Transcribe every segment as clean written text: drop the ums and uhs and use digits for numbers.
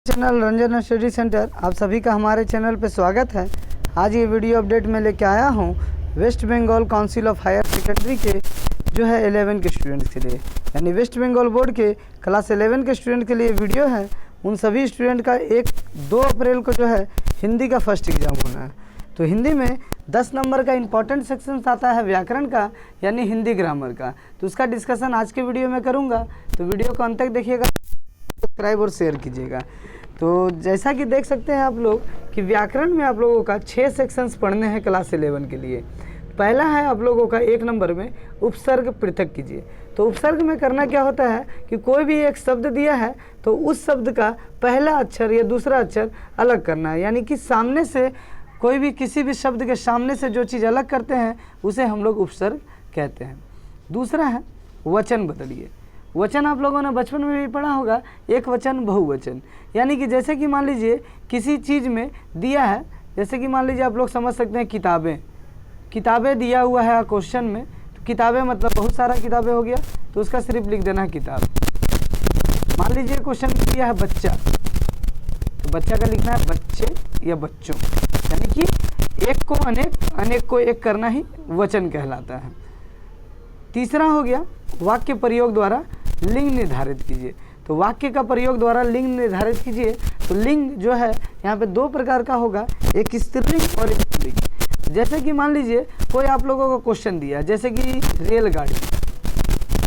Channel Ranjan study centre, आप सभी का हमारे चैनल पर स्वागत है। आज ये वीडियो अपडेट में लेके आया हूँ West Bengal council of higher secondary के जो है 11 के स्टूडेंट्स के लिए, यानी वेस्ट बंगाल बोर्ड के क्लास 11 के स्टूडेंट के लिए वीडियो है। उन सभी स्टूडेंट का 2 अप्रैल को जो है हिंदी का फर्स्ट एग्ज़ाम होना है। तो हिंदी में 10 नंबर का इंपॉर्टेंट सेक्शन आता है व्याकरण का, यानी हिंदी ग्रामर का। तो उसका डिस्कशन आज के वीडियो में करूँगा, तो वीडियो को अंत तक देखिएगा, सब्सक्राइब और शेयर कीजिएगा। तो जैसा कि देख सकते हैं आप लोग कि व्याकरण में आप लोगों का 6 सेक्शंस पढ़ने हैं क्लास 11 के लिए। पहला है आप लोगों का 1 नंबर में उपसर्ग पृथक कीजिए। तो उपसर्ग में करना क्या होता है कि कोई भी एक शब्द दिया है तो उस शब्द का पहला अक्षर या दूसरा अक्षर अलग करना है, यानी कि सामने से कोई भी किसी भी शब्द के सामने से जो चीज़ अलग करते हैं उसे हम लोग उपसर्ग कहते हैं। दूसरा है वचन बदलिए। वचन आप लोगों ने बचपन में भी पढ़ा होगा, एक वचन बहुवचन, यानी कि जैसे कि मान लीजिए किसी चीज़ में दिया है, जैसे कि मान लीजिए आप लोग समझ सकते हैं किताबें दिया हुआ है क्वेश्चन में, तो किताबें मतलब बहुत सारा किताबें हो गया, तो उसका सिर्फ लिख देना है किताब। मान लीजिए क्वेश्चन में दिया है बच्चा, तो बच्चा का लिखना है बच्चे या बच्चों, यानी कि एक को अनेक को एक करना ही वचन कहलाता है। तीसरा हो गया वाक्य प्रयोग द्वारा लिंग निर्धारित कीजिए। तो वाक्य का प्रयोग द्वारा लिंग निर्धारित कीजिए। तो लिंग जो है यहाँ पे 2 प्रकार का होगा, एक स्त्रीलिंग और एक पुल्लिंग। जैसे कि मान लीजिए कोई आप लोगों को क्वेश्चन दिया, जैसे कि रेलगाड़ी,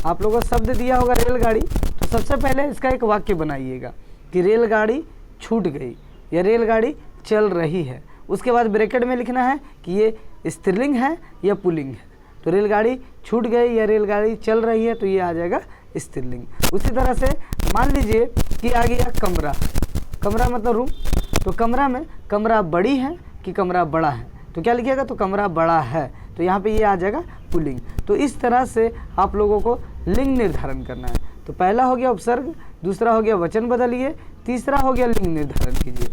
आप लोगों को शब्द दिया होगा रेलगाड़ी, तो सबसे पहले इसका एक वाक्य बनाइएगा कि रेलगाड़ी छूट गई या रेलगाड़ी चल रही है। उसके बाद ब्रैकेट में लिखना है कि ये स्त्रीलिंग है या पुल्लिंग है। तो रेलगाड़ी छूट गई या रेलगाड़ी चल रही है, तो ये आ जाएगा स्त्रीलिंग। उसी तरह से मान लीजिए कि आ गया कमरा मतलब रूम, तो कमरा में कमरा बड़ी है कि कमरा बड़ा है, तो क्या लिखिएगा, तो कमरा बड़ा है, तो यहाँ पे ये आ जाएगा पुल्लिंग। तो इस तरह से आप लोगों को लिंग निर्धारण करना है। तो पहला हो गया उपसर्ग, दूसरा हो गया वचन बदलिए, तीसरा हो गया लिंग निर्धारण कीजिए।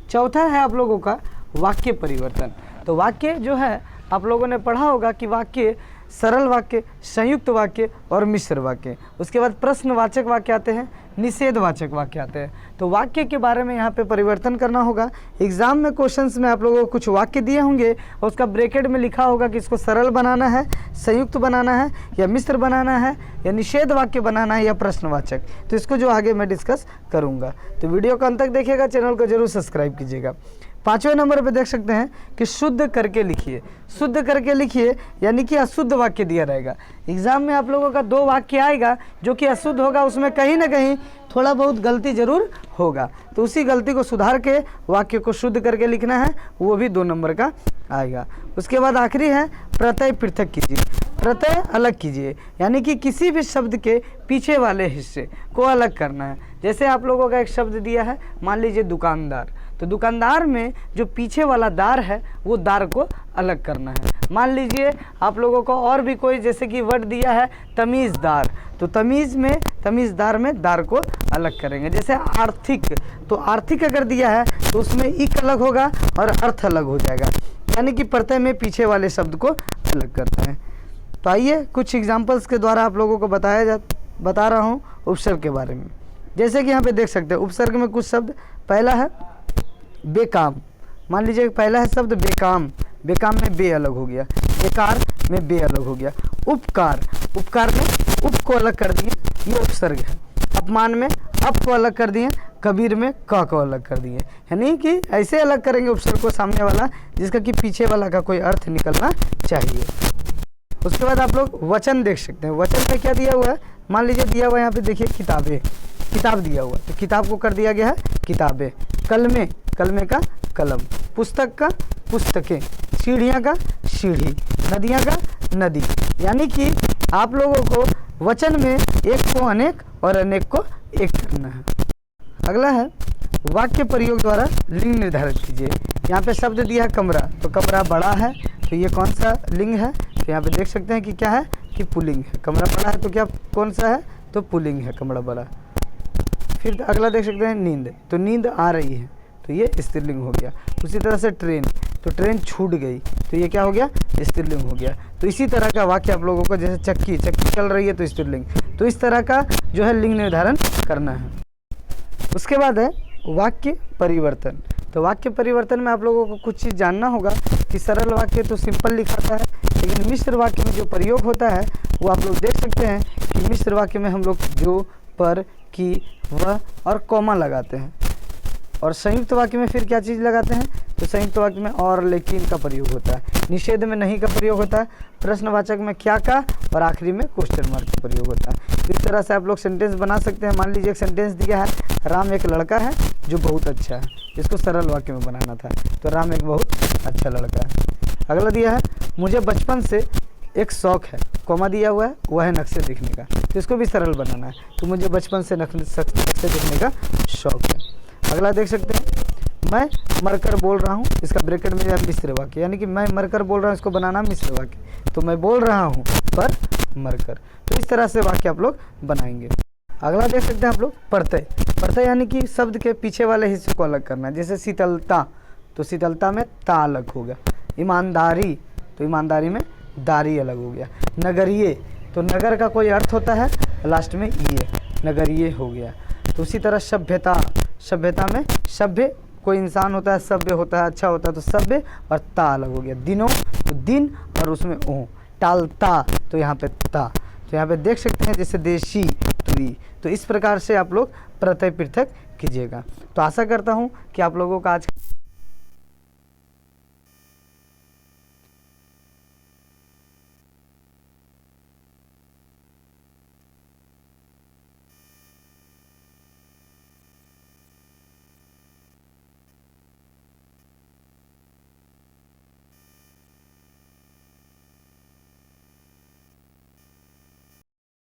चौथा है आप लोगों का वाक्य परिवर्तन। तो वाक्य जो है आप लोगों ने पढ़ा होगा कि वाक्य सरल वाक्य, संयुक्त वाक्य और मिश्र वाक्य, उसके बाद प्रश्नवाचक वाक्य आते हैं, निषेधवाचक वाक्य आते हैं। तो वाक्य के बारे में यहाँ पे परिवर्तन करना होगा। एग्जाम में क्वेश्चंस में आप लोगों को कुछ वाक्य दिए होंगे और उसका ब्रैकेट में लिखा होगा कि इसको सरल बनाना है, संयुक्त बनाना है या मिश्र बनाना है या निषेध वाक्य बनाना है या प्रश्नवाचक। तो इसको जो आगे मैं डिस्कस करूँगा, तो वीडियो को अंत तक देखिएगा, चैनल को जरूर सब्सक्राइब कीजिएगा। 5वें नंबर पे देख सकते हैं कि शुद्ध करके लिखिए। शुद्ध करके लिखिए यानी कि अशुद्ध वाक्य दिया रहेगा। एग्जाम में आप लोगों का 2 वाक्य आएगा जो कि अशुद्ध होगा, उसमें कहीं ना कहीं थोड़ा बहुत गलती जरूर होगा, तो उसी गलती को सुधार के वाक्य को शुद्ध करके लिखना है, वो भी 2 नंबर का आएगा। उसके बाद आखिरी है प्रत्यय पृथक कीजिए। प्रत्यय अलग कीजिए, यानी कि किसी भी शब्द के पीछे वाले हिस्से को अलग करना है। जैसे आप लोगों का एक शब्द दिया है, मान लीजिए दुकानदार, तो दुकानदार में जो पीछे वाला दार है वो दार को अलग करना है। मान लीजिए आप लोगों को और भी कोई जैसे कि वर्ड दिया है तमीज़दार, तो तमीज़दार में दार को अलग करेंगे। जैसे आर्थिक, तो आर्थिक अगर दिया है तो उसमें इक अलग होगा और अर्थ अलग हो जाएगा, यानी कि प्रत्यय में पीछे वाले शब्द को अलग करते हैं। तो आइए कुछ एग्जाम्पल्स के द्वारा आप लोगों को बता रहा हूँ उपसर्ग के बारे में। जैसे कि यहाँ पे देख सकते हैं उपसर्ग में कुछ शब्द, पहला है बेकाम। मान लीजिए पहला है शब्द बेकाम, बेकाम में बे अलग हो गया, बेकार में बे अलग हो गया। उपकार में उप को अलग कर दिए, ये उपसर्ग है। अपमान में अप को अलग कर दिए, कबीर में क को अलग कर दिए, यानी कि ऐसे अलग करेंगे उपसर्ग को सामने वाला जिसका कि पीछे वाला का कोई अर्थ निकलना चाहिए। उसके बाद आप लोग वचन देख सकते हैं। वचन में क्या दिया हुआ है, मान लीजिए दिया हुआ है यहाँ पे देखिए किताब दिया हुआ, तो किताब को कर दिया गया है किताबें। कलमे का कलम, पुस्तक का पुस्तकें, सीढ़ियाँ का सीढ़ी, नदियाँ का नदी, यानी कि आप लोगों को वचन में एक को अनेक और अनेक को एक करना है। अगला है वाक्य प्रयोग द्वारा लिंग निर्धारित कीजिए। यहाँ पे शब्द दिया है कमरा, तो कमरा बड़ा है, तो ये कौन सा लिंग है, तो यहाँ पे देख सकते हैं कि क्या है, कि पुल्लिंग है। कमरा बड़ा है तो क्या कौन सा है, तो पुल्लिंग है, कमरा बड़ा। फिर अगला देख सकते हैं नींद, तो नींद आ रही है, तो ये स्त्रीलिंग हो गया। उसी तरह से ट्रेन, तो ट्रेन छूट गई, तो ये क्या हो गया, स्त्रीलिंग हो गया। तो इसी तरह का वाक्य आप लोगों को, जैसे चक्की चल रही है तो स्त्रीलिंग, तो इस तरह का जो है लिंग निर्धारण करना है। उसके बाद है वाक्य परिवर्तन। तो वाक्य परिवर्तन में आप लोगों को कुछ चीज़ जानना होगा कि सरल वाक्य तो सिंपल लिखाता है, लेकिन मिश्र वाक्य में जो प्रयोग होता है वो आप लोग देख सकते हैं कि मिश्र वाक्य में हम लोग जो, पर, की, वह और कॉमा लगाते हैं। और संयुक्त वाक्य में फिर क्या चीज़ लगाते हैं, तो संयुक्त वाक्य में और, लेकिन का प्रयोग होता है, निषेध में नहीं का प्रयोग होता है, प्रश्नवाचक में क्या का, और आखिरी में क्वेश्चन मार्क का प्रयोग होता है। इस तरह से आप लोग सेंटेंस बना सकते हैं। मान लीजिए एक सेंटेंस दिया है, राम एक लड़का है जो बहुत अच्छा है, इसको सरल वाक्य में बनाना था, तो राम एक बहुत अच्छा लड़का है। अगला दिया है, मुझे बचपन से एक शौक है, कॉमा दिया हुआ है, वह है नक्शे देखने का, तो इसको भी सरल बनाना है। तो मुझे बचपन से नक्शे देखने का शौक है। अगला देख सकते हैं, मैं मरकर बोल रहा हूँ, इसका ब्रैकेट में या मिश्र वाक्य, यानी कि मैं मरकर बोल रहा हूँ, इसको बनाना मिश्र वाक्य। तो मैं बोल रहा हूँ पर मरकर। तो इस तरह से वाक्य आप लोग बनाएंगे। अगला देख सकते हैं आप लोग, प्रत्यय। प्रत्यय यानी कि शब्द के पीछे वाले हिस्से को अलग करना है। जैसे शीतलता, तो शीतलता में ता अलग हो गया। ईमानदारी, तो ईमानदारी में दारी अलग हो गया। नगरीय, तो नगर का कोई अर्थ होता है, लास्ट में ये नगरीय हो गया। तो उसी तरह सभ्यता, सभ्यता में सभ्य कोई इंसान होता है, सभ्य होता है, अच्छा होता है, तो सभ्य और ता अलग हो गया। दिनों, तो दिन और उसमें ओ। टालता, तो यहाँ पे ता। तो यहाँ पे देख सकते हैं जैसे देशी, तो इस प्रकार से आप लोग प्रत्यय पृथक कीजिएगा। तो आशा करता हूँ कि आप लोगों का आज